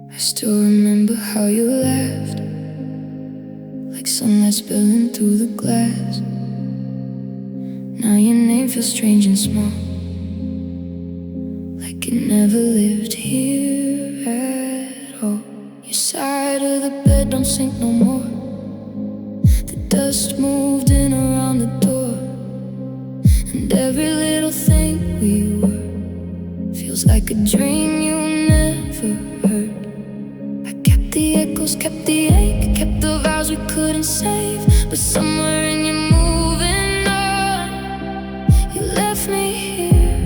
I still remember how you laughed, like sunlight spilling through the glass. Now your name feels strange and small, like it never lived here at all. Your side of the bed don't sink no more. The dust moved in around the door, and every little thing we were feels like a dream you never heard. I kept the echoes, kept the ache, kept the vows we couldn't save, but somewhere in you moving on, you left me here,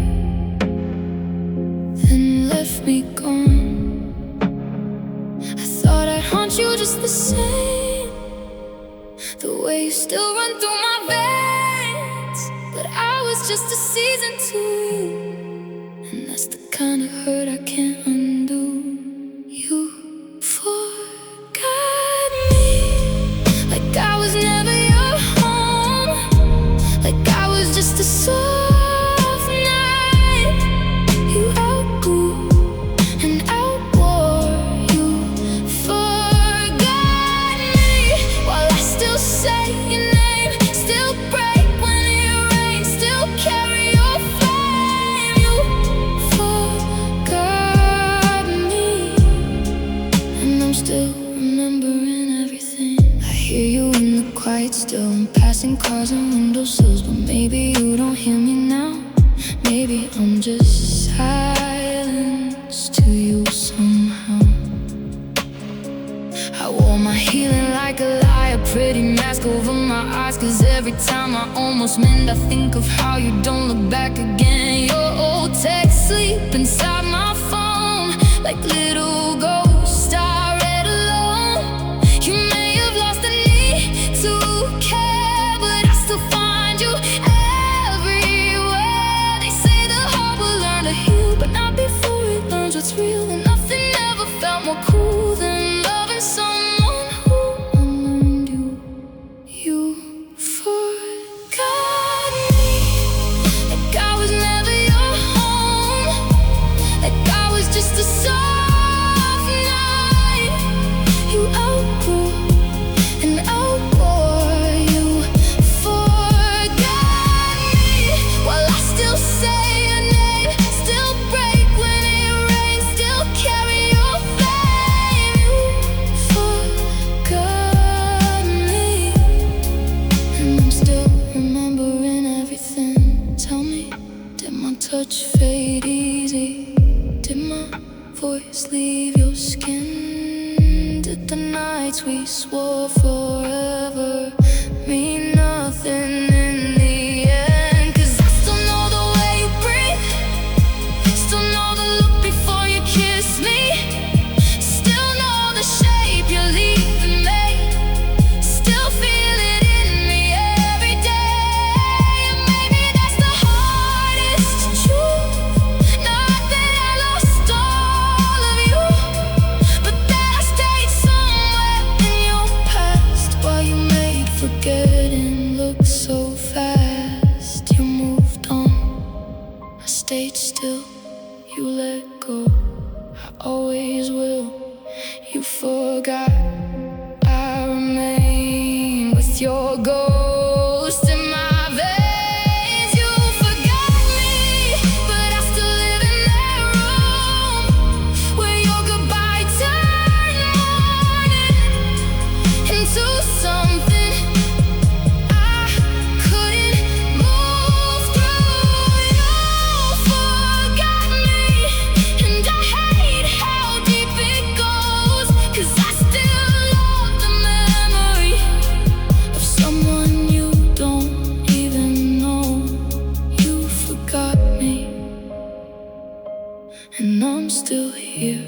then left me gone. I thought I'd haunt you just the same, the way you still run through my veins, but I was just a season to you, and that's the kind of hurt I can't undo. You forgot me, like I was never your home, like I was just a soft night you outgrew and outwore. You forgot me while I still say your name, still break when it rains, still carry your flame. You forgot me, and I'm still remembering everything. I hear you in the quiet still, and passing cars and windowsills, but maybe you don't hear me now. Maybe I'm just silence to you somehow. I wore my healing like a lie, a pretty mask over my eyes, 'cause every time I almost mend, I think of how you don't look back again. Your old texts sleep inside my phone like little ghosts I read alone. You may have lost the need to care, but I still find you everywhere. They say the heart will learn to heal, but not before it learns what's real. And nothing ever felt more cool than loving someone who unlearned you. You forgot me, like I was never your home, like I was just a soft night you outgrew and outwore. You forgot me while I still say your name, still break when it rains, still carry your flame. You forgot me, and I'm still remembering everything. Tell me, did my touch fade easy? Did my voice leave your skin? Did the nights we swore forever mean nothing in the end? 'Cause I still know the way you breathe, still know the look before you kiss me, still know the shape you're leaving me, still feel it in me every day. And maybe that's the hardest truth, not that I lost all of you, but that I stayed somewhere in your past while you made forgetting look so fast. You moved on, I stayed still, you let go. I always will. You forgot I remain with your ghost in my veins. You forgot me, but I still live in that room where your goodbye turned morning into something I couldn't move through. You forgot me, and I hate how deep it goes, 'cause I still love the memory of someone you don't even know. You forgot me, and I'm still here,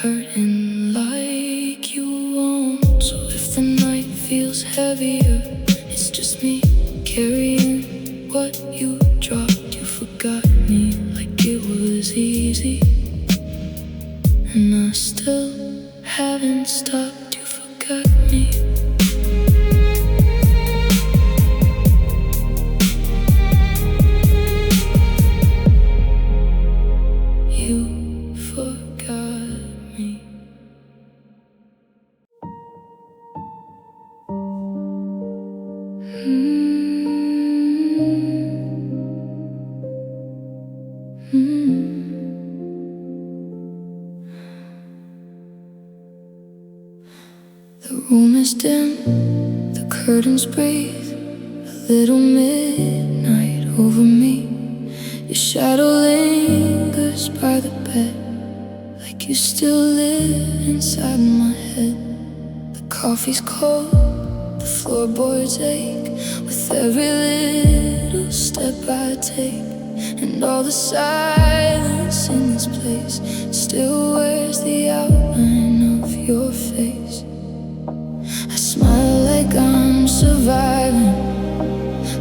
hurting like you won't. So if the night feels heavier, it's just me carrying what you dropped. You forgot me like it was easy, and I still haven't stopped. You forgot me. You forgot me. The room is dim, the curtains breathe a little midnight over me. Your shadow lingers by the bed, like you still live inside my head. The coffee's cold, the floorboards ache with every little step I take. And all the silence in this place still wears the outline of your face. I smile like I'm surviving,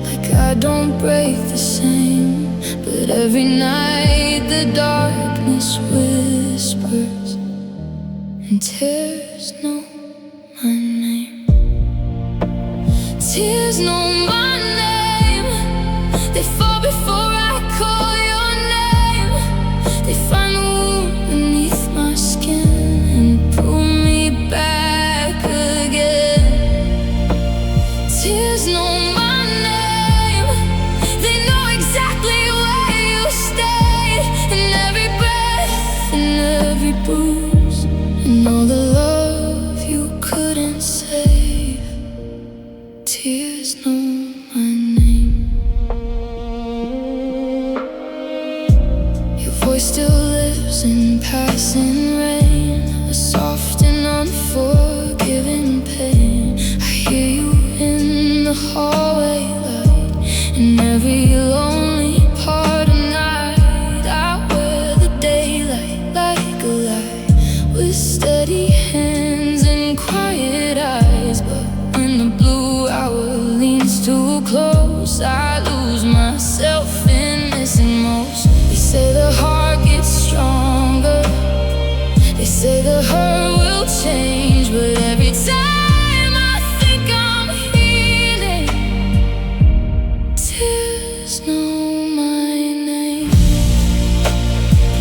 like I don't break the same. But every night the darkness whispers and tears know my name. Tears know my name. They fall before I call your name. They find the wound beneath my skin and pull me back again. Tears know my name. They know exactly where you stayed, in every breath, in every bruise, and all the love you couldn't save. Tears know my name. Your voice still lives in passing rain, a soft and unforgiving pain. I hear you in the hallway light, in every lonely part of night. I wear the daylight like a lie, with steady hands and quiet eyes. But when the blue hour leans too close, I lose myself in missing most. They say the heart gets stronger, they say the hurt will change, but every time I think I'm healing, tears know my name.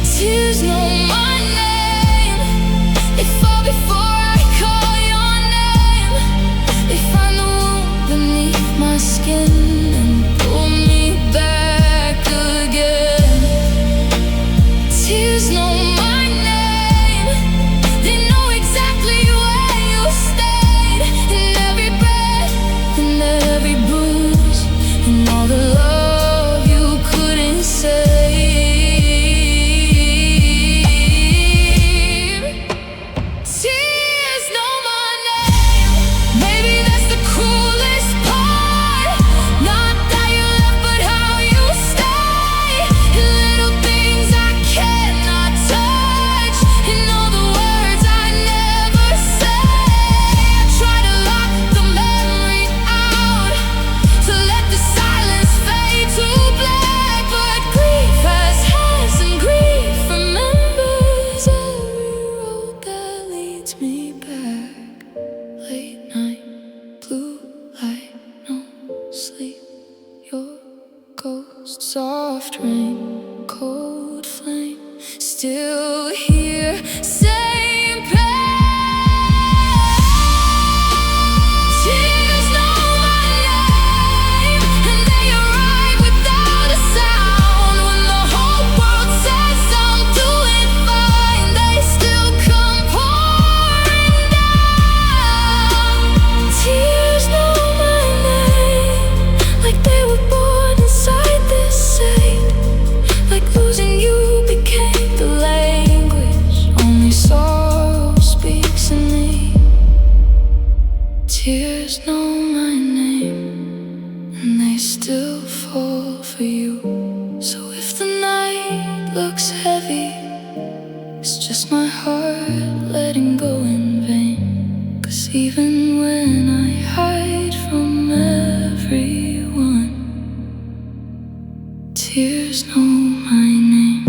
Tears know my name. They fall before I call your name. They find the wound beneath my skin and pull me back again. Tears know my name. They know exactly where you stayed, in every breath, in every bruise, and all the love you couldn't save. Tears know my name. Maybe that's the cruelest part, not that you left, but how you stay. In little things I cannot touch, in all the words I never say. I try to lock the memory out, to let the silence fade to black. But grief has hands, and grief remembers every road that leads me back. Late night, blue light, no sleep. Your ghost, soft rain, cold flame, still here, same pain. Tears know my name, and they arrive without a sound. When the whole world says I'm doing fine, they still come pouring down. Tears know my name, like they were born inside this state, like losing you became the language only sorrow speaks in me. Tears know my name, and they still fall for you. So if the night looks heavy, it's just my heart letting go in vain. 'Cause even when I hide from everyone, tears know my name.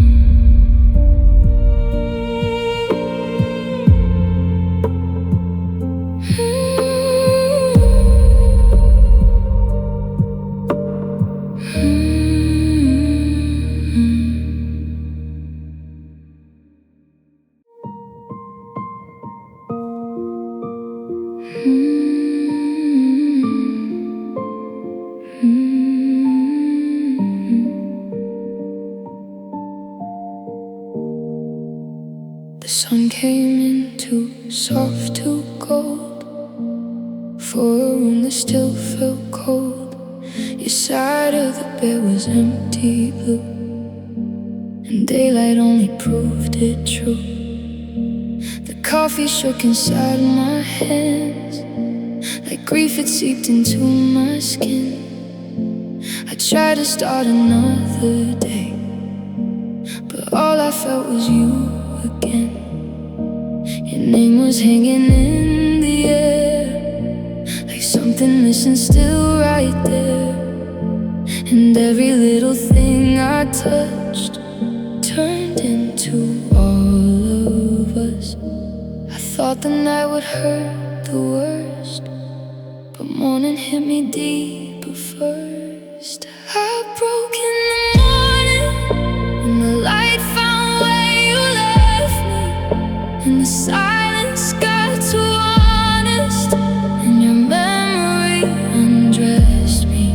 The sun came in too soft, too cold, for a room that still felt cold. Your side of the bed was empty blue, and daylight only proved it true. The coffee shook inside my hands, like grief had seeped into my skin. I tried to start another day, but all I felt was you again. Your name was hanging in the air, like something missing still right there. And every little thing I touched turned into all of us. I thought the night would hurt the worst, but morning hit me deeper first. I broke in the morning when the light found where you left me, and the silence got too honest, and your memory undressed me.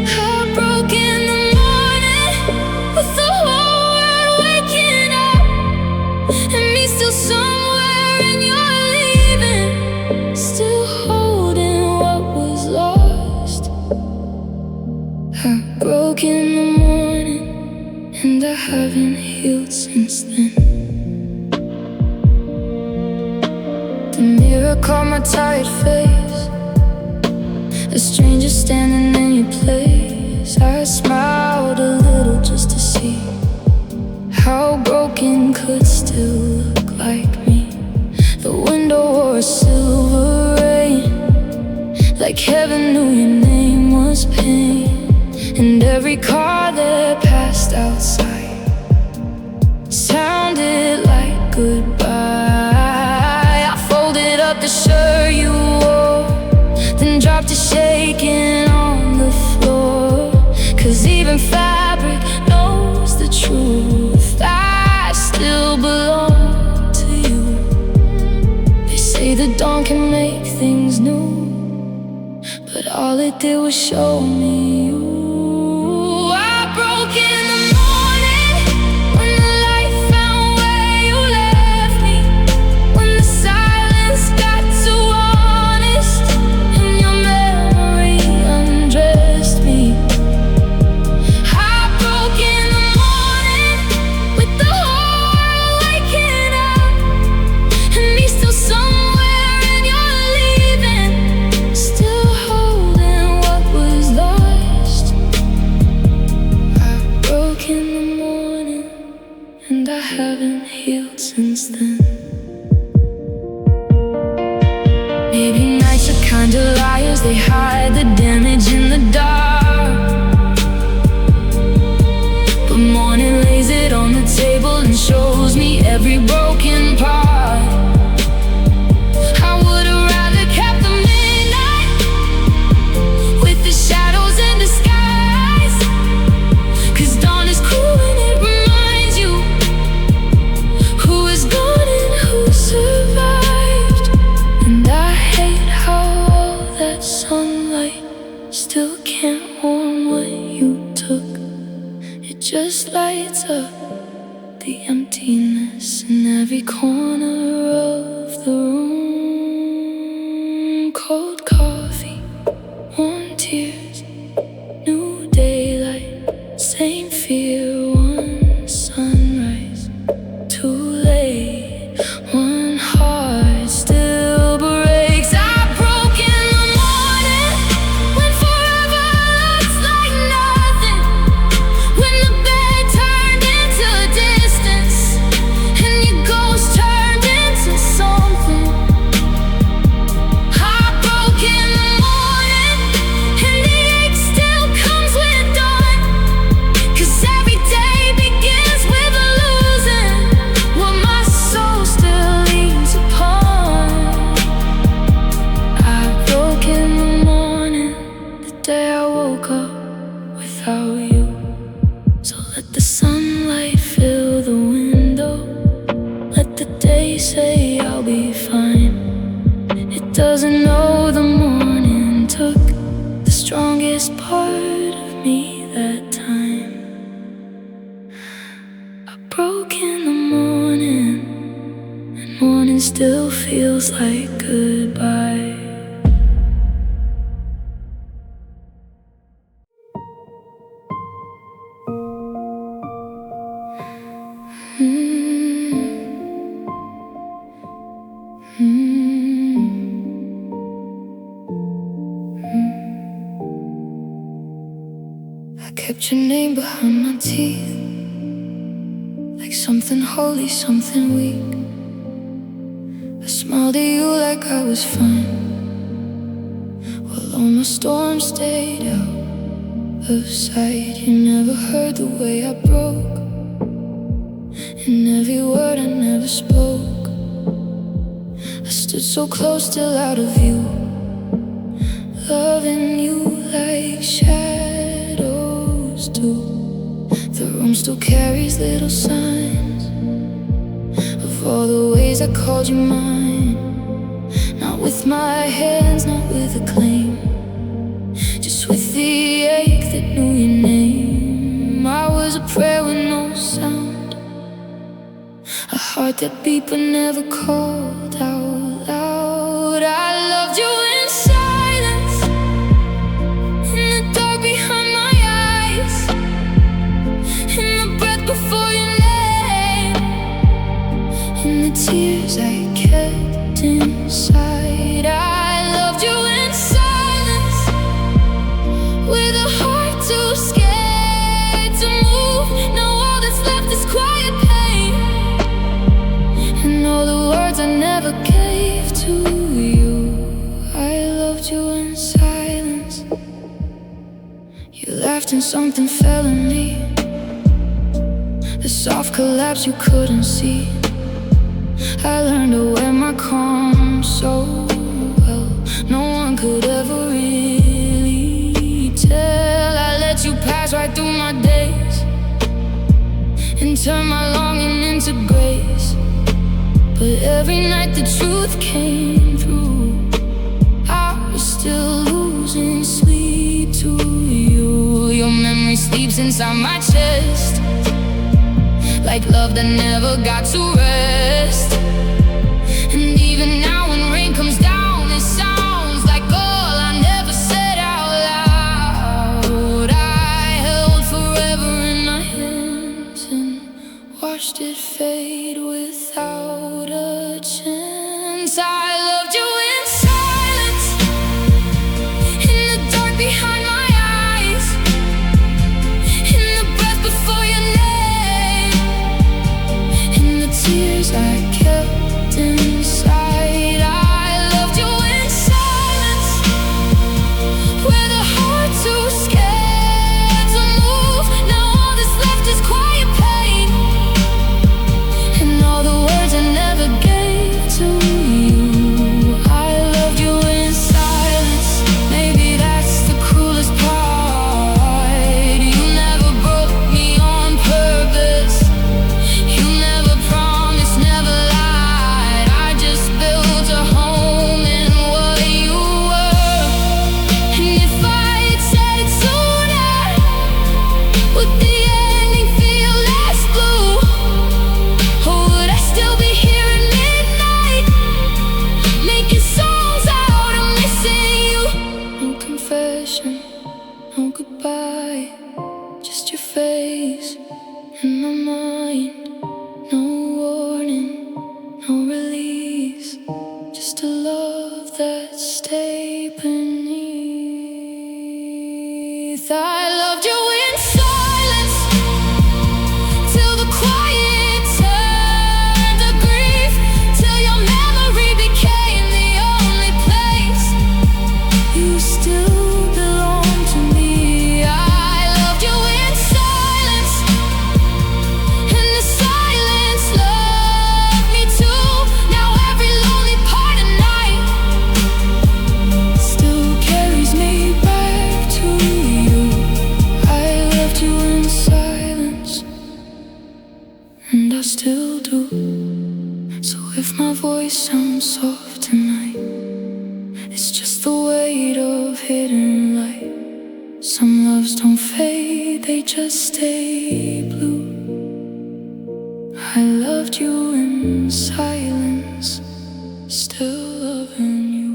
I broke in the morning with the whole world waking up, and me still somewhere in your leaving, still holding what was lost. I broke in the morning, and I haven't healed since then. The mirror caught my tired face, a stranger standing in your place. I smiled a little just to see how broken could still look like me. The window wore a silver rain, like heaven knew your name was pain. And every car that passed outside sounded like goodbye. I folded up the shirt you wore, then dropped it shaking on the floor. 'Cause even fabric knows the truth, I still belong to you. They say the dawn can make things new, but all it did was show me you. I broke in the morning when the light found where you left me, when the silence got too honest, and your memory undressed me. I broke in the morning with the whole world waking up, and me still somewhere in your leaving, still holding what was lost. I broke in the morning, and I haven't healed since then. Maybe nights are kind of liars, they hide the damage in the dark, but morning lays it on the table and shows me every broken part. I would've rather kept the midnight with the shadows in disguise, 'cause dawn is cool and it reminds you who is gone and who survived. And I hate how all that sunlight still can't warm what you took. It just lights up the emptiness in every corner of the room. Cold coffee, warm tears, new daylight, same fear. One sunrise, too late, one heart still breaks. I broke in the morning when forever looks like nothing, when the bed turned into distance, and your ghost turned into something. I broke in the morning, and the ache still comes with dawn, 'cause every day begins with a losing what my soul still leans upon. I broke in the morning, the day I woke up without you. So let the sunlight fill the window, let the day say I'll be fine. It doesn't know the morning took the strongest part of me that time. I broke in the morning, and morning still feels like goodbye. kept your name behind my teeth, like something holy, something weak. I smiled at you like I was fine, while all my storms stayed out of sight. You never heard the way I broke, and every word I never spoke. I stood so close, still out of view, loving you like shadows do. The room still carries little signs of all the ways I called you mine. Not with my hands, not with a claim, just with the ache that knew your name. I was a prayer with no sound, a heart that beat but never called out loud. I loved you in silence, in the dark behind my eyes, in the breath before your name, in the tears I kept inside. I loved you in silence, with a heart too scared to move. Now all that's left is quiet pain, and all the words I never gave to you. I loved you in silence. You laughed and something fell in me, the soft collapse you couldn't see. I learned to wear my calm so well, no one could ever really tell. I let you pass right through my days and turn my longing into grace. But every night the truth came through, I was still losing sleep to you. Your memory sleeps inside my chest, like love that never got to rest. And even now when rain comes down, it sounds like all I never said out loud. I held forever in my hands and watched it fade without a chance. I loved you in silence, in the dark behind my eyes, in the breath before your name, in the tears I kept inside. I loved you in silence, with a heart too scared to move. Now all that's left is quiet pain, and all the words I never gave to you. I loved you in silence. Maybe that's the cruelest part. You never broke me on purpose, you never promised, never lied. I just built a home in what you were. And if I had said it sooner, would the ending feel less blue? Or would I still be here at midnight, making songs out of missing you? No confession, no goodbye, just your face in my mind. No warning, no release, just a love that stayed beneath. I loved you in silence, till the quiet turned to grief, till your memory became the only place you still belong to me. I loved you in silence, and the silence loved me too. Now every lonely part of night still carries me back to you. I loved you in silence, and I still do. So if my voice sounds soft tonight, it's just the weight of hidden light. Some loves don't fade, they just stay blue. I loved you in silence, still loving you.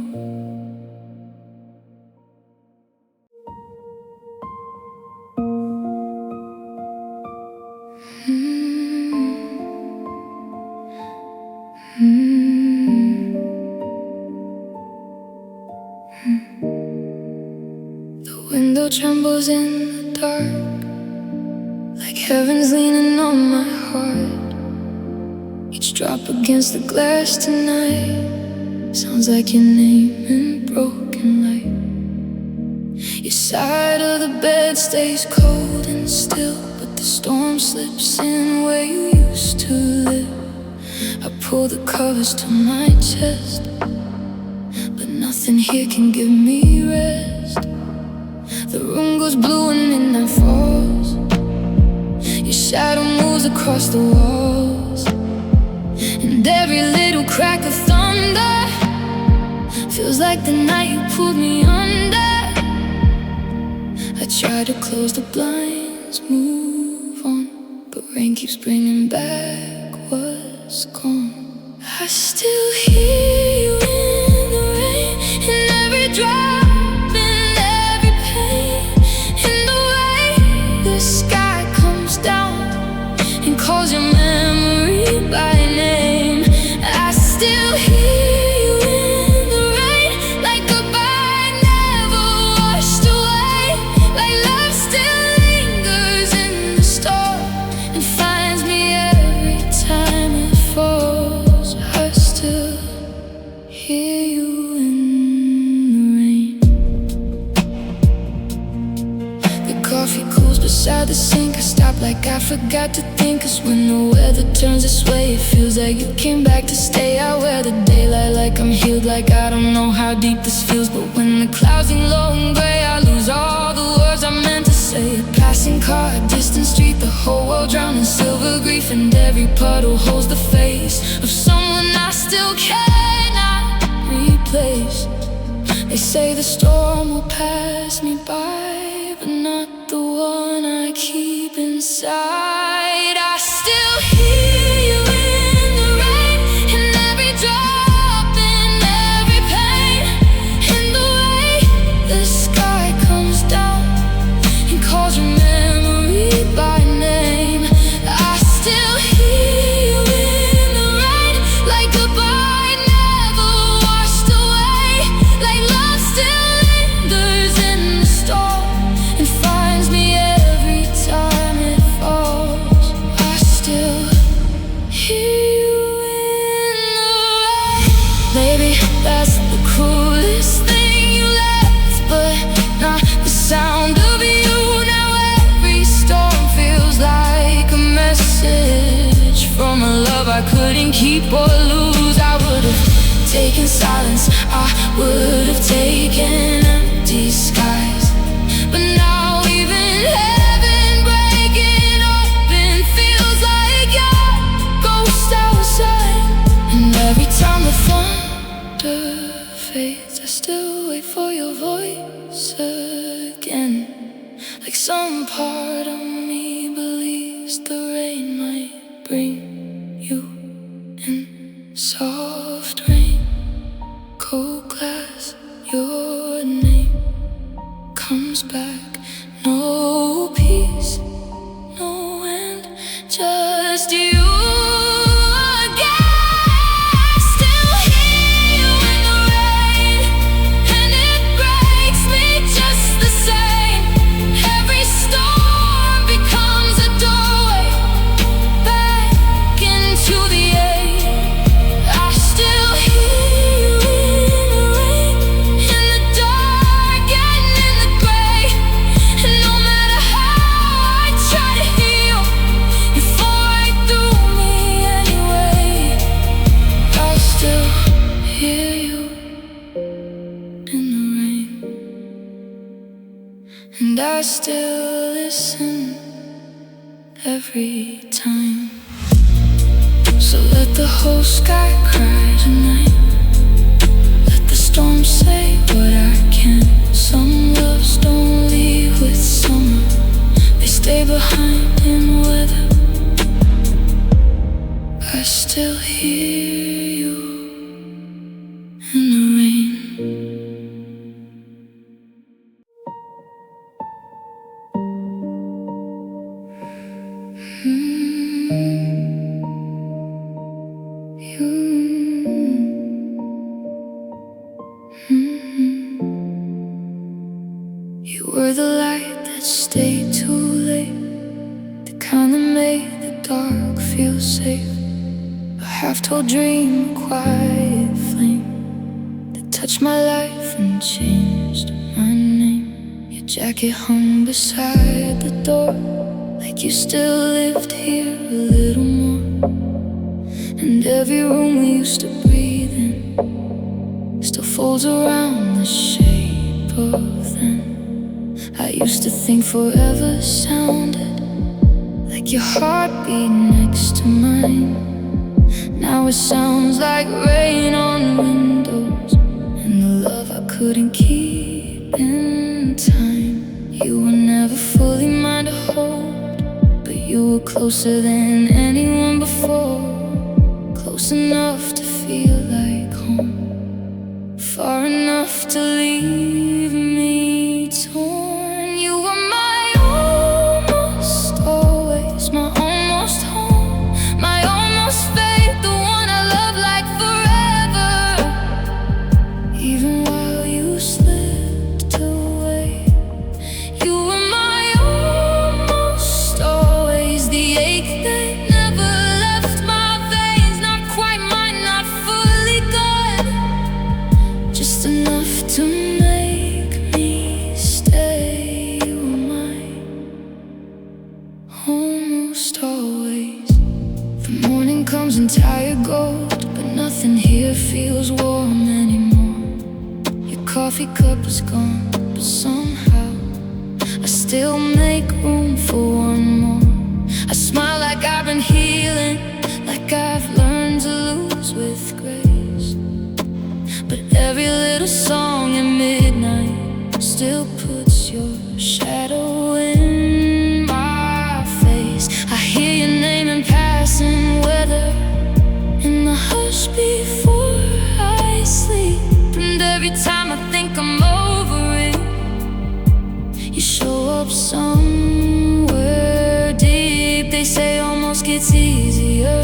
The window trembles in the dark, Heaven's leaning on my heart. Each drop against the glass tonight sounds like your name in broken light. Your side of the bed stays cold and still, but the storm slips in where you used to live. I pull the covers to my chest, but nothing here can give me rest. The room goes blue and midnight falls. Your shadow moves across the walls, and every little crack of thunder feels like the night you pulled me under. I try to close the blinds, move on, but rain keeps bringing back what's gone. I still hear you in the rain, in every drop, in every pain, in the way the sky comes down and calls your memory by name. I still hear you in the rain, like goodbye never washed away, like love still lingers in the storm and finds me every time it falls. I still hear you in the rain. The coffee cools beside the sink. I stop like I forgot to think, 'cause when the weather turns this way, it feels like you came back to stay. I wear the daylight like I'm healed, like I don't know how deep this feels. But when the clouds hang low and gray, I lose all the words I meant to say. A passing car, a distant street, the whole world drowned in silver grief, and every puddle holds the face of someone I still cannot replace. They say the storm will pass me by, but not the one I keep inside. I still hear you in the rain, in every drop, in every pain, in the way the sky comes down and calls your memory by name. I still hear you in the rain, like goodbye never washed away, like love still lingers in the storm and finds me every time it falls. I still hear you in the rain. Maybe that's the cruelest thing you left, but not the sound of you. Now every storm feels like a message from a love I couldn't keep or lose. I would have taken silence, I would have taken empty skies, but now even heaven breaking open feels like your ghost outside. And every time the thunder fades, I still wait for your voice again. Like some part of me believes the rain might bring you in. Soft rain, cold glass, your name comes back. No peace, no end, just you again. I still hear you in the rain, and it breaks me just the same. Every storm becomes a doorway back into the air. I still hear you in the rain, in the dark and in the gray. And no matter how I try to heal, you fall right through me anyway. I still hear you in the rain, and I still listen every time. So let the whole sky cry tonight. Let the storm say what I can. Some loves don't leave with summer, they stay behind in weather. I still hear you in the rain. You were the light that stayed too late, the kind feel safe. A half-told dream, a quiet flame that touched my life and changed my name. Your jacket hung beside the door, like you still lived here a little more. And every room we used to breathe in still folds around the shape of then. I used to think forever sounded like your heartbeat next to mine. Now it sounds like rain on windows and the love I couldn't keep in time. You were never fully mine to hold, but you were closer than anyone before. Close enough to feel like home, far enough to leave me torn. You were my almost always, my almost home, my almost faith, the one I love like forever. Even while you slipped away, you were my almost always, the ache that never left my veins. Not quite mine, not fully gone, just enough to make me stay. You were mine almost always. The morning comes in tired gold, but nothing here feels warm anymore. Your coffee cup is gone, but somehow I still make room for one more. I smile like I've been healing, like I've learned to lose with grace. But every little song at midnight still puts your shadow in my face. I hear your name in passing weather in the hush before I sleep. And every time I think I'm over it, you show up somewhere deep. They say almost gets easier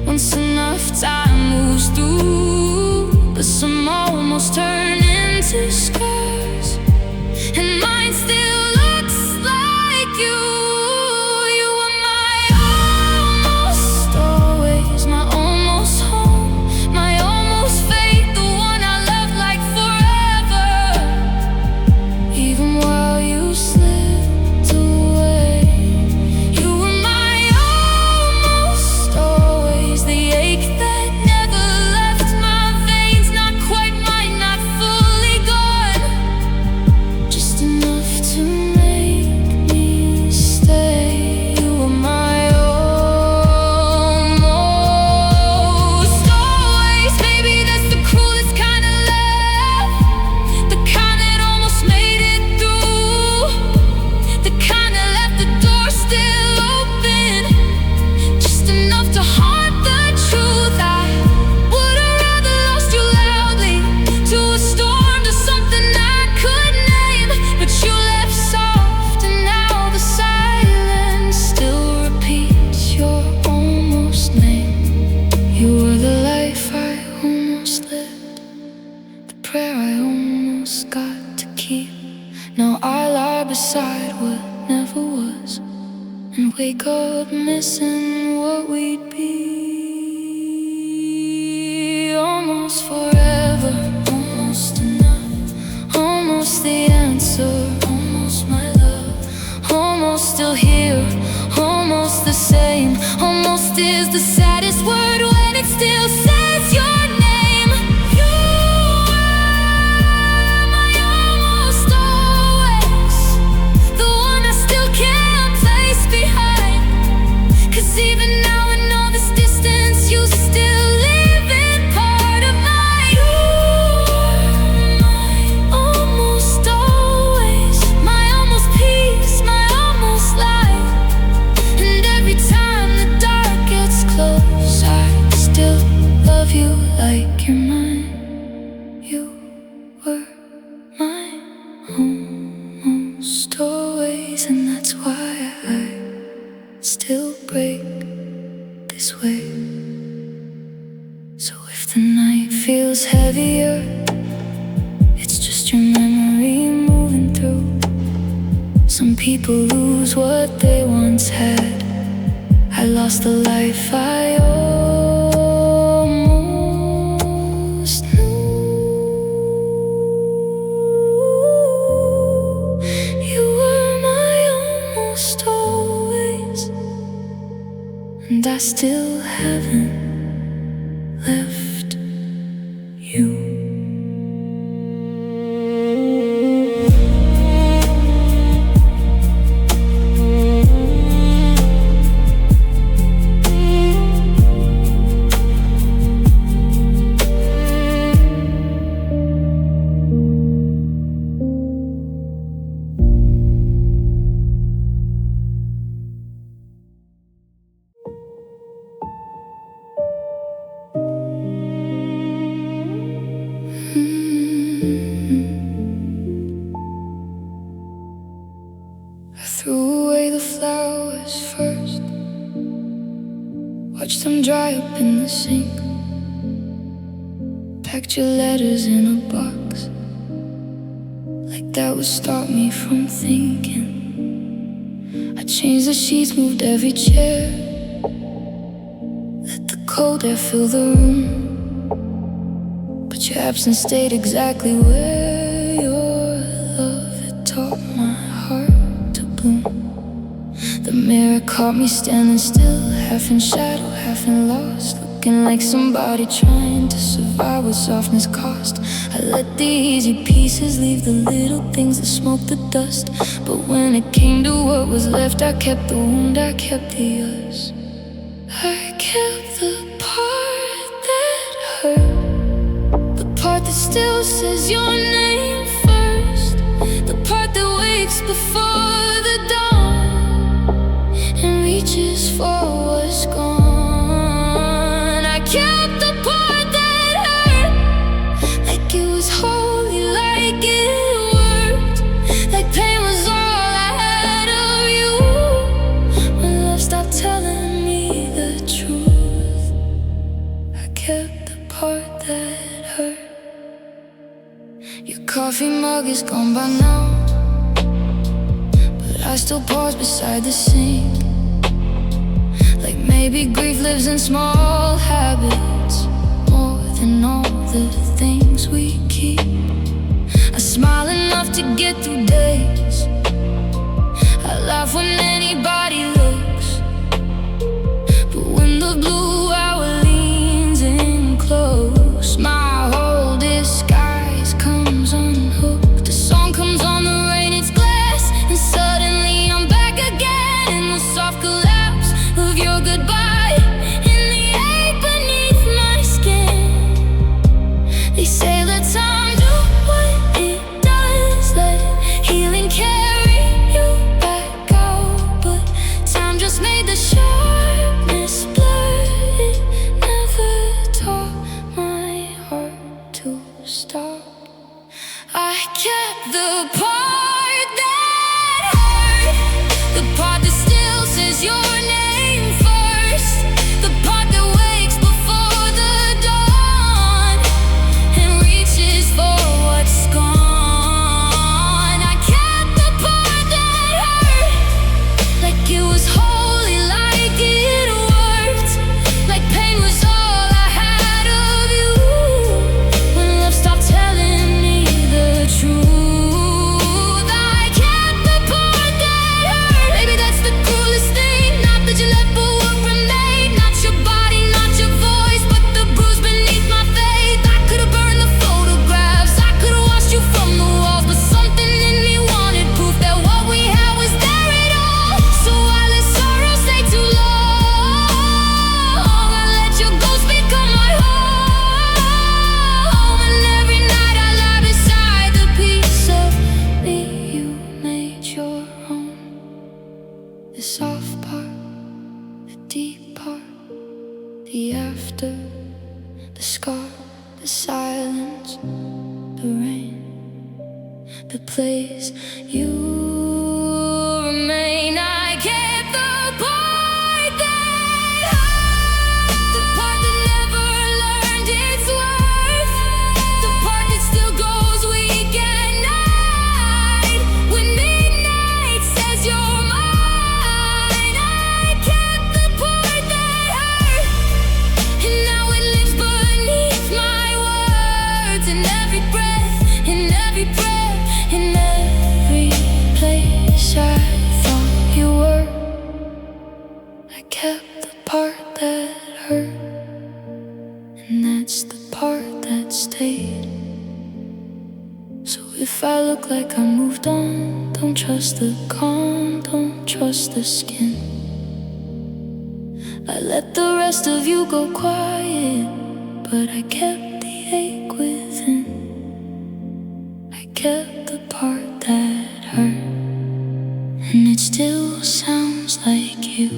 once enough time moves through, but some almost turn into scars, and mine still looks like you. You were my almost always, my almost home, my almost faith, the one I love like forever. Even while you slipped away, you were my almost always, the ache that never left my veins. Not quite mine, not fully gone, just enough to make me stay. You were my almost always. Baby, that's the cruelest kind of love, the kind that almost made it through, the kind that left the door still open, just enough to haunt the truth. I would've rather lost you loudly to a storm, to something I could name, but you left soft, and now the silence still repeats your almost name. You were the life I almost lived, the prayer I almost got to keep. Now I lie beside what never was, and wake up missing what we'd be. Almost forever, almost enough, almost the answer, almost my love, almost still here, almost the same. Almost is the saddest word when it still says your name. You are my almost always, the one I still can't place behind. 'Cause even now in all this distance, you still live in part of my. You are my almost always, my almost peace, my almost light. And every time the dark gets close, I still love you like you're mine. You were mine almost always, and that's why I still break this way. So if the night feels heavier, it's just your memory moving through. Some people lose what they once had. I I lost the life I almost knew. You were my almost always, and I still haven't left you. I threw away the flowers first, watched them dry up in the sink, packed your letters in a box, like that would stop me from thinking. I changed the sheets, moved every chair, let the cold air fill the room, but your absence stayed exactly where your love had taught my heart to bloom. The mirror caught me standing still, half in shadow, half in lost, looking like somebody trying to survive what softness cost. I let the easy pieces leave the little things that smoke the dust, but when it came to what was left, I kept the wound, I kept the us. I kept the part that hurt, the part that still says your name first, the part that wakes before the dawn and reaches for what's gone. I kept the part that hurt, like it was holy, like it worked, like pain was all I had of you. When love stopped telling me the truth, I kept the part that hurt. Your coffee mug is gone by now, but I still pause beside the sink, like maybe grief lives in small habits, more than all the things we keep. I smile enough to get through days, I laugh when anybody looks, but when the blue hour leans in close, my whole disguise comes unhooked. The song comes on the rain, it's glass, and suddenly I'm back again in the soft collapse of your goodbye, in the ache beneath my skin. They say let time do what it does, let healing carry you back out, but time just made the sharpness blur. It never taught my heart to stop. I kept the part that hurt, the part that still says your name first, the part that wakes before the dawn and reaches for what's gone. I kept the part that hurt, like it was holy, like it worked, like pain was all I had of you. When love stopped telling me the truth, I kept the part that hurt. Maybe that's the cruelest thing, not that you left but what remained, not your body, not your voice, but the bruise beneath my faith. I could've burned the photographs, I could've washed you from the walls, but something in me wanted proof that what we had was there at all. So I let sorrow stay too long, I let your ghost become my home, and every night I lie beside the piece of me you made your own. The soft part, the deep part, the after, the scar, the silence, the rain, the place you remain. I kept the part that hurt, the part that never learned its worth, the part that still goes weak at night when midnight says you're mine. I kept the part it's the part that stayed. So if I look like I moved on, don't trust the calm, don't trust the skin. I let the rest of you go quiet, but I kept the ache within. I kept the part that hurt, and it still sounds like you.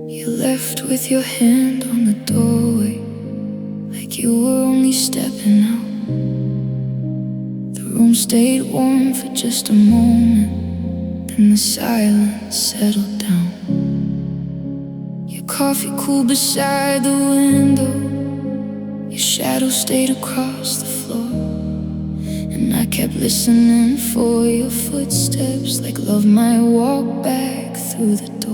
You left with your hand on the doorway, like you were only stepping out. The room stayed warm for just a moment, then the silence settled down. Your coffee cooled beside the window, your shadow stayed across the floor, and I kept listening for your footsteps, like love might walk back through the door.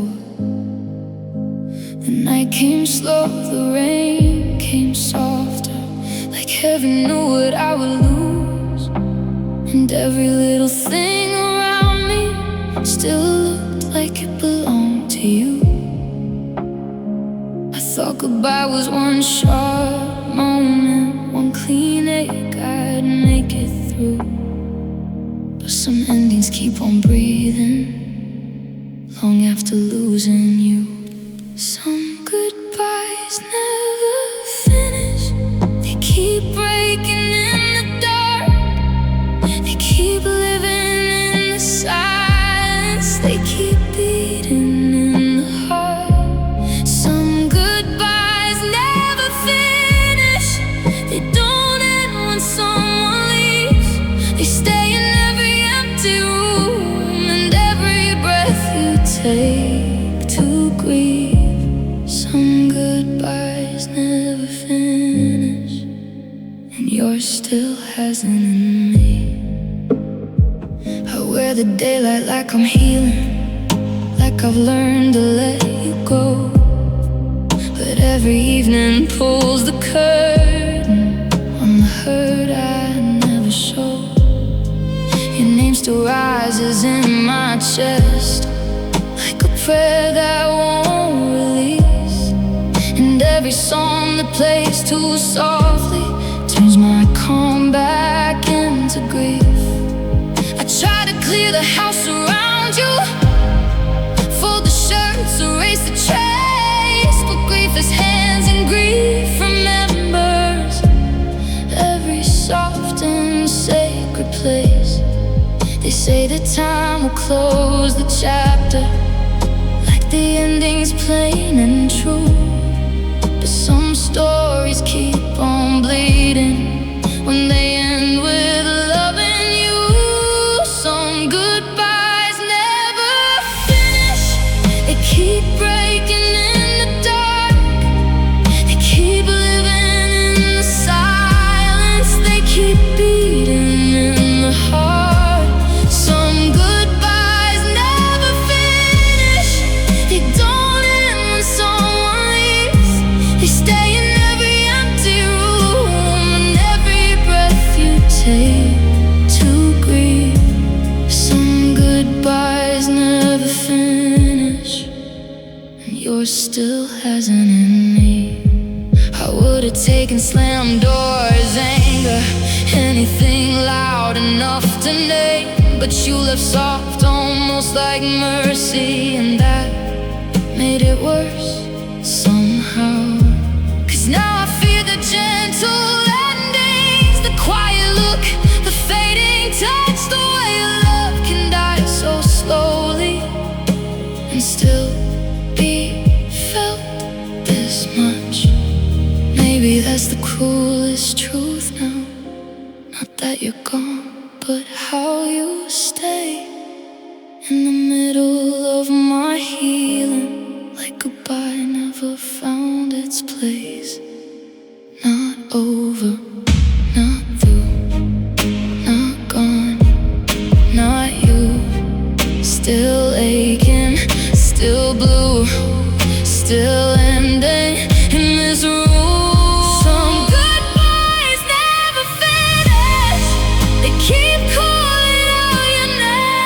The night came slow, the rain came softer, like heaven knew what I would lose. And every little thing around me still looked like it belonged to you. I thought goodbye was one sharp moment, one clean ache I'd make it through. But some endings keep on breathing long after losing you. Some goodbyes never finish, they keep breaking in the dark. They keep living in the silence, they keep beating in the heart. Some goodbyes never finish, they don't end when someone leaves. They stay in every empty room and every breath you take to grieve. Some goodbyes never finish, and yours still hasn't in me. I wear the daylight like I'm healing, like I've learned to let you go. But every evening pulls the curtain on the hurt I never showed. Your name still rises in my chest, like a prayer that won't release. And every song that plays too softly turns my calm back into grief. I try to clear the house around you, fold the shirts, erase the trace, but grief has hands and grief remembers every soft and sacred place. They say that time will close the chapter, like the ending's plain and true. Some stories keep on bleeding when they end with loving you. Some goodbyes never finish, they keep breaking in the dark. They keep living in the silence, they keep beating in the heart. Some goodbyes never finish, they don't end when someone leaves. They stay in every empty room and every breath you take to grieve. Some goodbyes never finish, and yours still hasn't in me. I would've taken slam doors, anger, anything loud enough to name, but you left soft, almost like mercy, and that made it worse somehow. Now I fear the gentle endings, the quiet look, the fading touch, the way love can die so slowly and still be felt this much. Maybe that's the cruelest truth now, not that you're gone, but how you stay in the middle of my healing, like goodbye never found its place. Not over, not through, not gone, not you. Still aching, still blue, still ending in this room. Some goodbyes never finish, they keep calling out your name.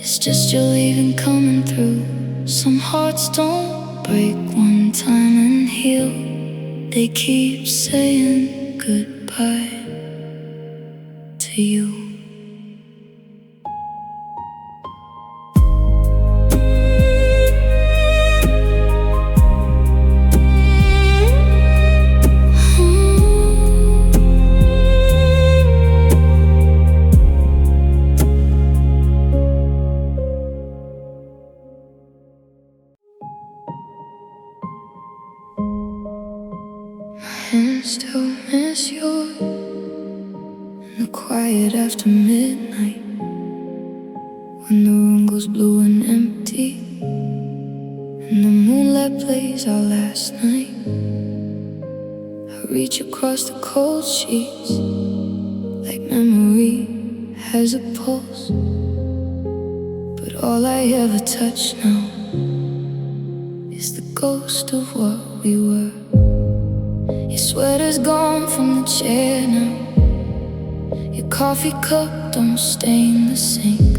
It's just your leaving coming through. Some hearts don't break one time and heal. They keep saying goodbye to you. And still miss yours in the quiet after midnight, when the room goes blue and empty and the moonlight plays our last night. I reach across the cold sheets like memory has a pulse, but all I ever touch now is the ghost of what we were. Your sweater's gone from the chair now. Your coffee cup don't stain the sink,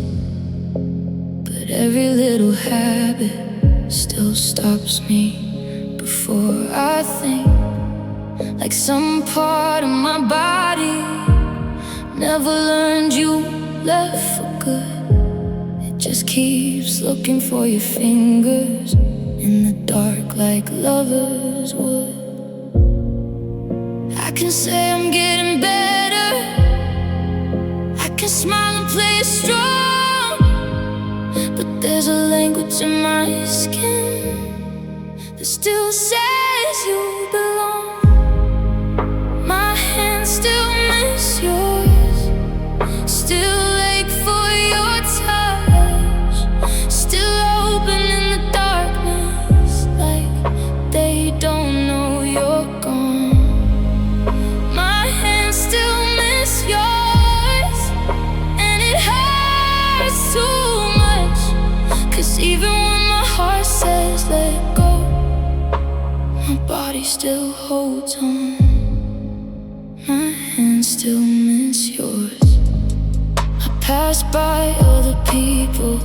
but every little habit still stops me before I think. Like some part of my body never learned you left for good. It just keeps looking for your fingers in the dark like lovers would. I can say I'm getting better, I can smile and play it strong, but there's a language in my skin that still says you belong. My hands still miss yours, still ache for your touch, still open in the darkness like they don't know you're gone. Even when my heart says let go, my body still holds on. My hands still miss yours. I pass by other people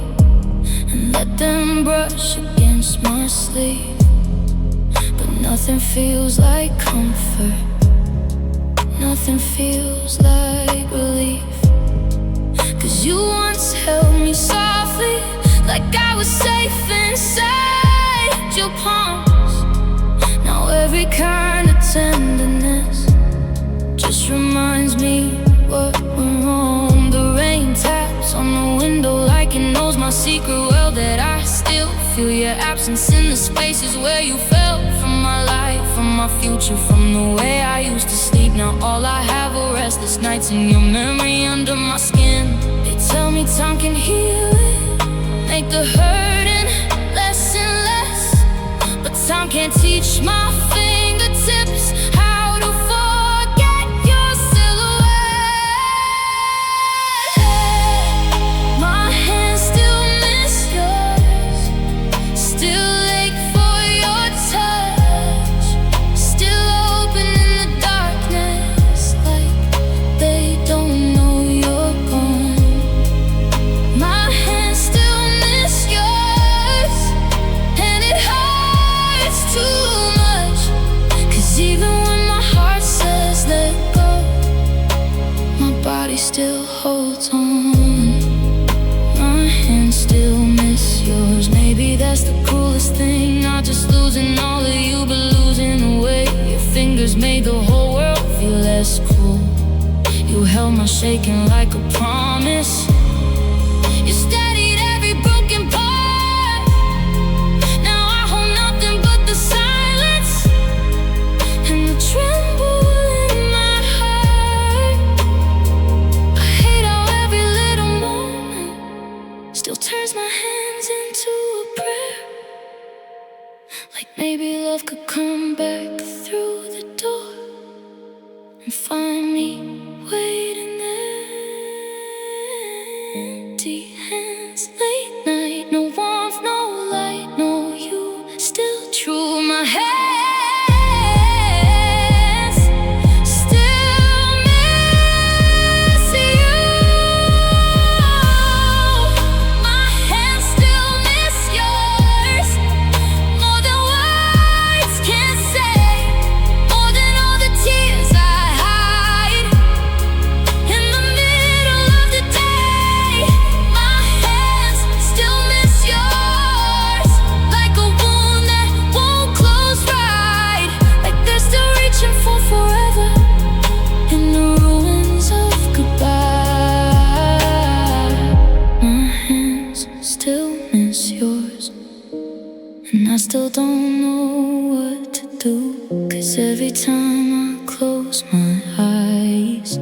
and let them brush against my sleeve, but nothing feels like comfort, nothing feels like relief. Cause you once held me softly, like I was safe inside your palms. Now every kind of tenderness just reminds me what went wrong. The rain taps on the window like it knows my secret well, that I still feel your absence in the spaces where you fell from my life, from my future, from the way I used to sleep. Now all I have are restless nights and your memory under my skin. They tell me time can heal it, make the hurting less and less, but time can't teach my fingertips how to forget your silhouette. My hands still miss yours, still ache for your touch, still open in the darkness like they don't know you're gone. My hands still too much, cause even when my heart says let go, my body still holds on. My hands still miss yours. Maybe that's the cruelest thing, not just losing all of you, but losing the way your fingers made the whole world feel less cruel. You held my shaking like a promise. You steadied every broken part. Maybe love could come back through the door and find me waiting there. Empty hands, late night, no warmth, no light, no you, still true. My hands still miss you. My still don't know what to do. 'Cause every time I close my eyes,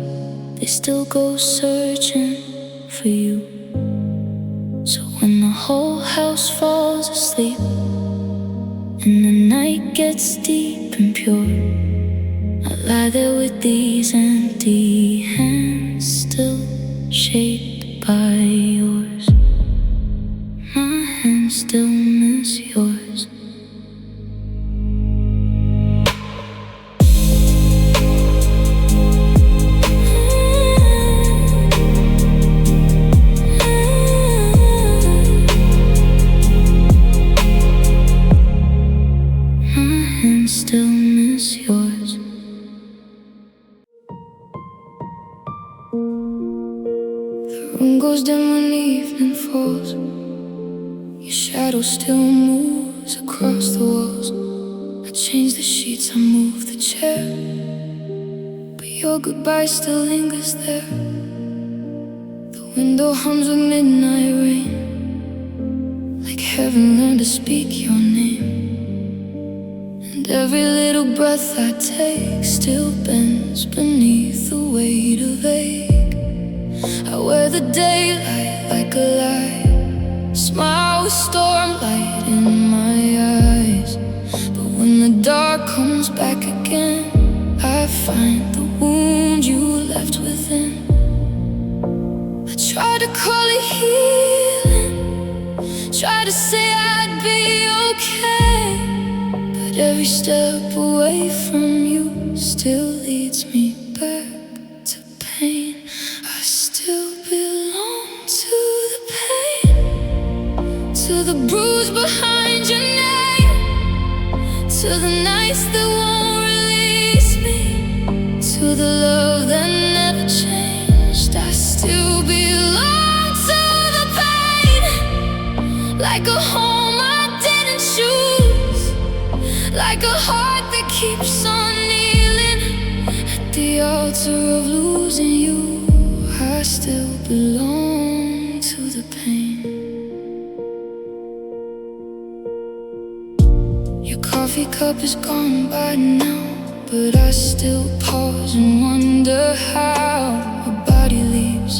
they still go searching for you. So when the whole house falls asleep and the night gets deep and pure, I lie there with these empty hands, still shaped by yours. My hands still miss yours. Still miss yours. The room goes dim when evening falls. Your shadow still moves across the walls. I change the sheets, I move the chair, but your goodbye still lingers there. The window hums with midnight rain, like heaven learned to speak your name. And every little breath I take still bends beneath the weight of ache. I wear the daylight like a lie, smile with stormlight in my eyes. But when the dark comes back again, I find the wound you left within. I try to call it healing, try to say I'd be okay, but every step away from you still leads me back to pain. I still belong to the pain, to the bruise behind your name, to the nights that won't release me, to the love that never changed. I still belong to the pain, like a home I didn't choose, like a heart that keeps on kneeling at the altar of losing you. I still belong to the pain. Your coffee cup is gone by now, but I still pause and wonder how a body leaves,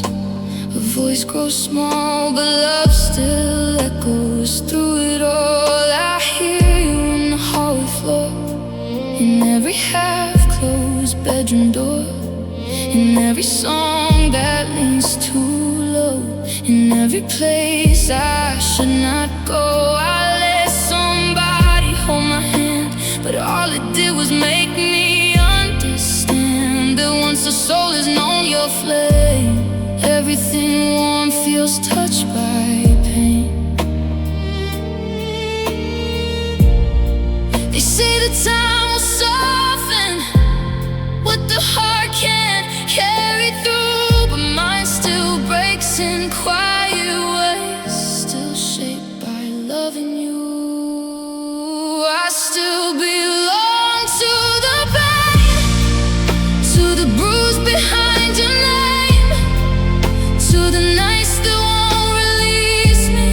a voice grows small, but love still echoes through it all. I hear you on the hallway floor, in every half-closed bedroom door, in every song that leans too low, in every place I should not go. I let somebody hold my hand, but all it did was make me understand that once the soul has known your flame, everything warm feels touched by pain. They say the time will soften what the heart can't carry through, but mine still breaks in quiet ways, still shaped by loving you. I still belong to the pain, to the bruise behind your name, to the nights that won't release me,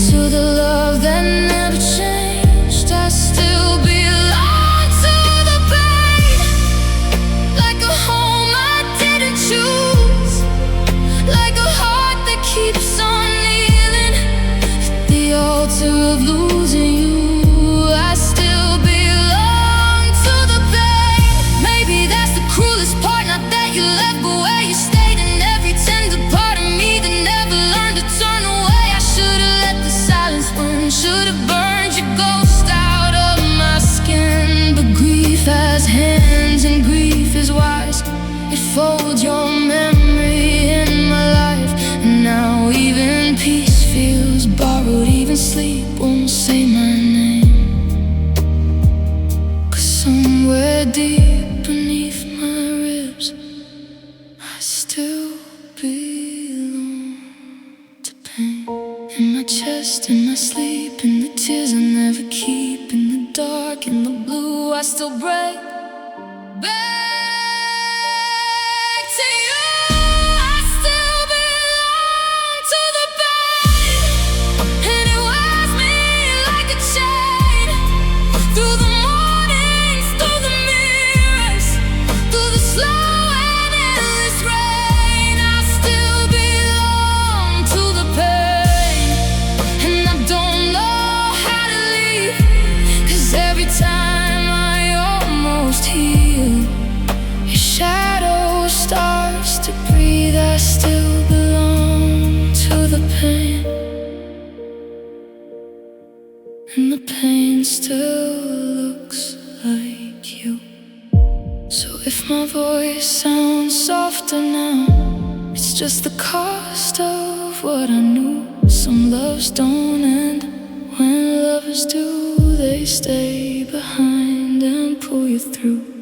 to the love that never changed. I still belong to the pain, like a home I didn't choose, like a heart that keeps on kneeling at the altar of losing you. I still belong to the pain. Maybe that's the cruelest part, not that you left, but where you stayed, in every tender part of me that never learned to turn away. I should've let the silence burn, should've burned your ghost out of my skin. But grief has hands and grief is wise, it folds your memory in my life. And now even peace feels borrowed, even sleep won't say my name. 'Cause somewhere deep beneath my ribs, I still belong to pain. In my chest, in my sleep, in the tears I never keep, in the dark, in the blue, I still break back to you. I still belong to the pain, and it wears me like a chain. pain still looks like you. So if my voice sounds softer now, it's just the cost of what I knew. Some loves don't end. When lovers do, they stay behind and pull you through.